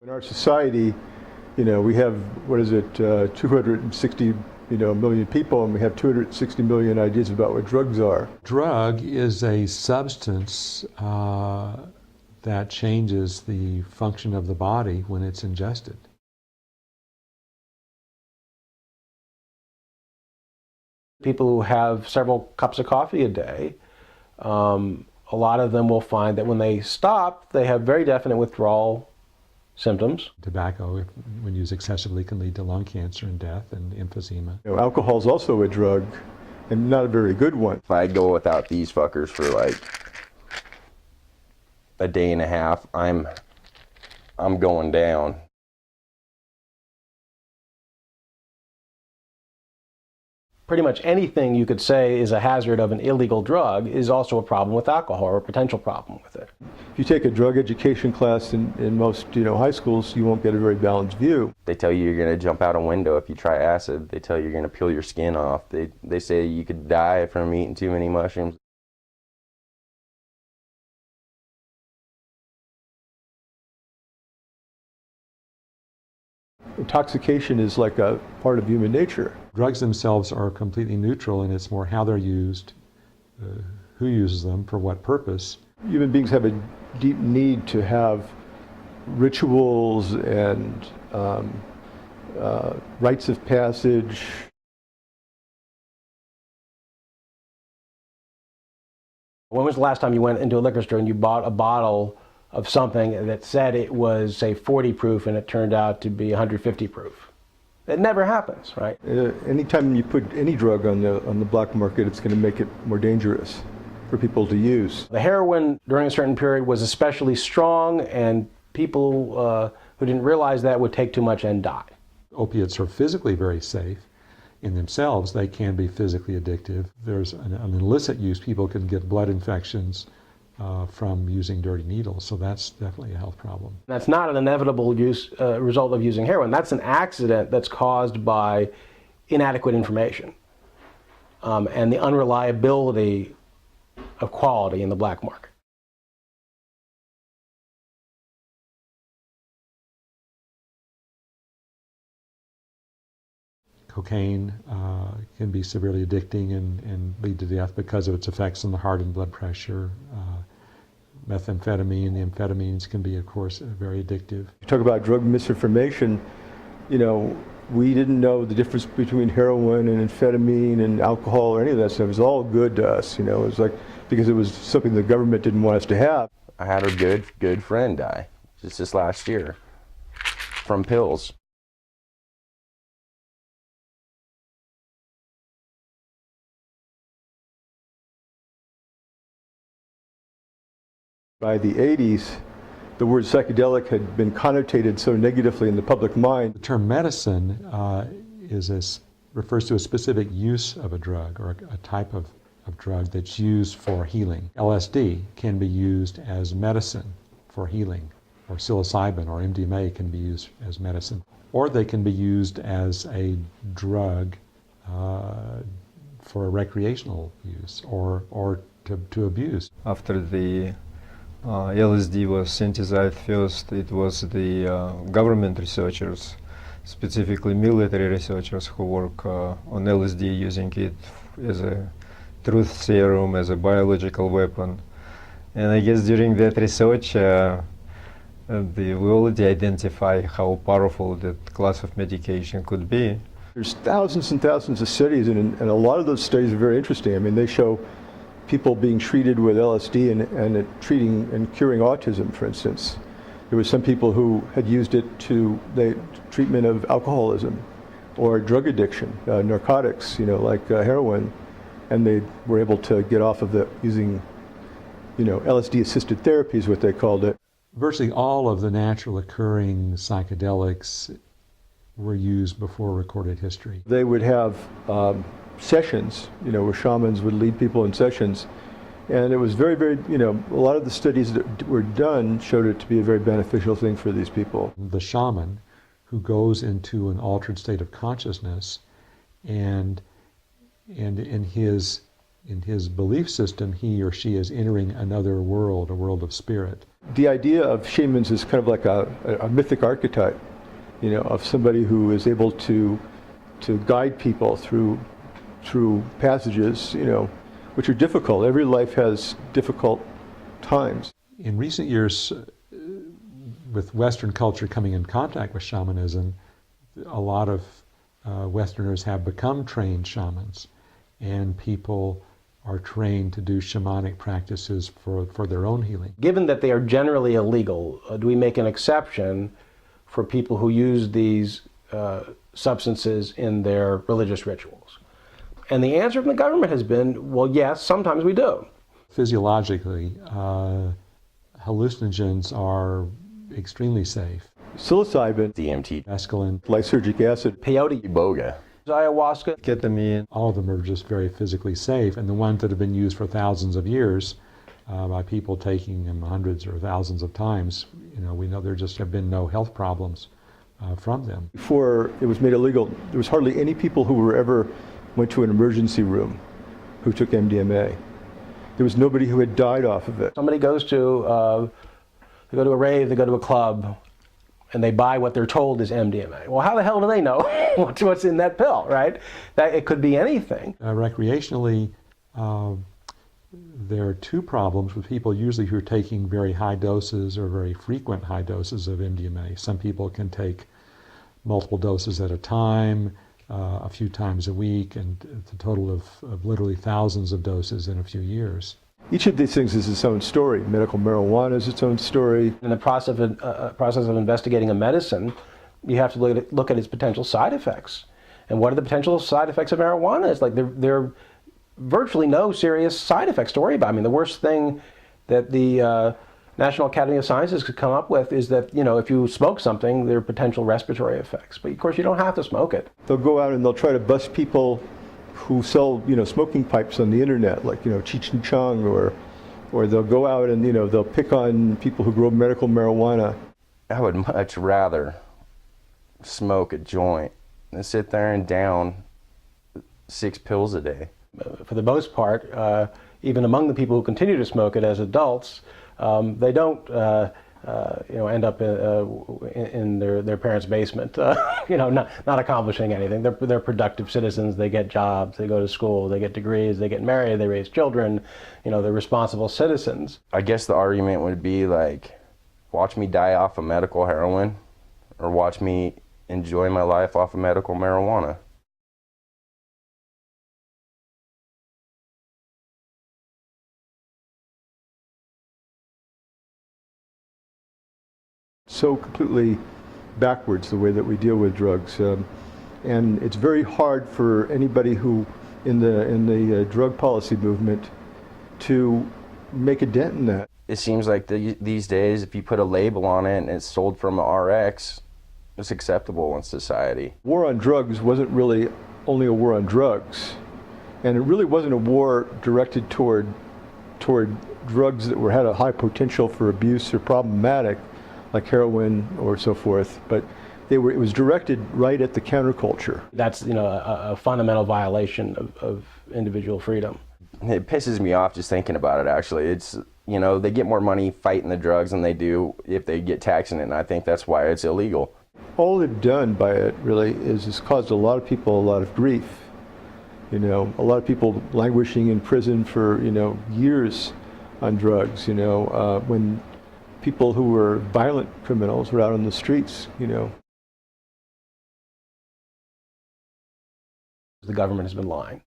In our society, we have, 260 million people, and we have 260 million ideas about what drugs are. Drug is a substance that changes the function of the body when it's ingested. People who have several cups of coffee a day, a lot of them will find that when they stop, they have very definite withdrawal symptoms. Tobacco, when used excessively, can lead to lung cancer and death and emphysema. Alcohol is also a drug, and not a very good one. If I go without these fuckers for like a day and a half, I'm going down. Pretty much anything you could say is a hazard of an illegal drug is also a problem with alcohol, or a potential problem with it. If you take a drug education class in most high schools, you won't get a very balanced view. They tell you you're going to jump out a window if you try acid. They tell you you're going to peel your skin off. They say you could die from eating too many mushrooms. Intoxication is like a part of human nature. Drugs themselves are completely neutral, and it's more how they're used, who uses them, for what purpose. Human beings have a deep need to have rituals and rites of passage. When was the last time you went into a liquor store and you bought a bottle of something that said it was, say, 40 proof and it turned out to be 150 proof? It never happens, right? Anytime you put any drug on the black market, it's going to make it more dangerous for people to use. The heroin during a certain period was especially strong, and people who didn't realize that would take too much and die. Opiates are physically very safe in themselves. They can be physically addictive. There's an illicit use. People can get blood infections from using dirty needles, so that's definitely a health problem. That's not an inevitable result of using heroin. That's an accident that's caused by inadequate information and the unreliability of quality in the black market. Cocaine can be severely addicting and lead to death because of its effects on the heart and blood pressure. Methamphetamine, the amphetamines can be, of course, very addictive. You talk about drug misinformation, we didn't know the difference between heroin and amphetamine and alcohol or any of that stuff. It was all good to us, it was like, because it was something the government didn't want us to have. I had a good friend die just this last year from pills. By the 80s, the word psychedelic had been connotated so negatively in the public mind. The term medicine refers to a specific use of a drug or a type of drug that's used for healing. LSD can be used as medicine for healing, or psilocybin or MDMA can be used as medicine, or they can be used as a drug for recreational use or to abuse. After the LSD was synthesized first, it was the government researchers, specifically military researchers, who work on LSD, using it as a truth serum, as a biological weapon. And I guess during that research, we already identify how powerful that class of medication could be. There's thousands and thousands of studies, and a lot of those studies are very interesting. I mean, they show people being treated with LSD and treating and curing autism, for instance. There were some people who had used it to the treatment of alcoholism or drug addiction, narcotics, like heroin, and they were able to get off of using, LSD-assisted therapy is what they called it. Virtually all of the natural occurring psychedelics were used before recorded history. They would have sessions, where shamans would lead people in sessions. And it was very, very, a lot of the studies that were done showed it to be a very beneficial thing for these people. The shaman who goes into an altered state of consciousness and in his belief system, he or she is entering another world, a world of spirit. The idea of shamans is kind of like a mythic archetype, you know, of somebody who is able to guide people through passages, you know, which are difficult. Every life has difficult times. In recent years, with Western culture coming in contact with shamanism, a lot of Westerners have become trained shamans, and people are trained to do shamanic practices for their own healing. Given that they are generally illegal, do we make an exception for people who use these substances in their religious rituals? And the answer from the government has been, well, yes, sometimes we do. Physiologically, hallucinogens are extremely safe. Psilocybin, DMT, Mescaline, lysergic acid, Peyote, iboga. ayahuasca. Ketamine. all of them are just very physically safe, and the ones that have been used for thousands of years by people taking them hundreds or thousands of times, you know, we know there just have been no health problems from them. Before it was made illegal, there was hardly any people who were ever went to an emergency room who took MDMA. There was nobody who had died off of it. Somebody goes to, they go to a rave, they go to a club, and they buy what they're told is MDMA. Well, how the hell do they know what's in that pill, right? That it could be anything. Recreationally, there are two problems with people usually who are taking very high doses or very frequent high doses of MDMA. Some people can take multiple doses at a time, a few times a week, and it's a total of literally thousands of doses in a few years. Each of these things is its own story. Medical marijuana is its own story. In the process of investigating a medicine, you have to look at its potential side effects. And what are the potential side effects of marijuana? It's like there are virtually no serious side effects to worry about. I mean, the worst thing that the National Academy of Sciences could come up with is that, you know, if you smoke something, there are potential respiratory effects. But of course, you don't have to smoke it. They'll go out and they'll try to bust people who sell, you know, smoking pipes on the internet, like, you know, Cheech and Chong, or they'll go out and, you know, they'll pick on people who grow medical marijuana. I would much rather smoke a joint than sit there and down 6 pills a day. For the most part, even among the people who continue to smoke it as adults, they don't you know, end up in their parents' basement, you know, not accomplishing anything. They're productive citizens. They get jobs. They go to school. They get degrees. They get married. They raise children. You know, they're responsible citizens. I guess the argument would be like, watch me die off of medical heroin, or watch me enjoy my life off of medical marijuana. So completely backwards the way that we deal with drugs, and it's very hard for anybody who in the drug policy movement to make a dent in that. It seems like these days, if you put a label on it and it's sold from a RX, it's acceptable in society. War on drugs wasn't really only a war on drugs, and it really wasn't a war directed toward drugs that had a high potential for abuse or problematic, like heroin or so forth, but it was directed right at the counterculture. That's, you know, a fundamental violation of individual freedom. It pisses me off just thinking about it, actually. It's, you know, they get more money fighting the drugs than they do if they get taxing it, and I think that's why it's illegal. All they've done by it really is caused a lot of people a lot of grief. You know, a lot of people languishing in prison for, you know, years on drugs, you know, when people who were violent criminals were out on the streets, you know. The government has been lying.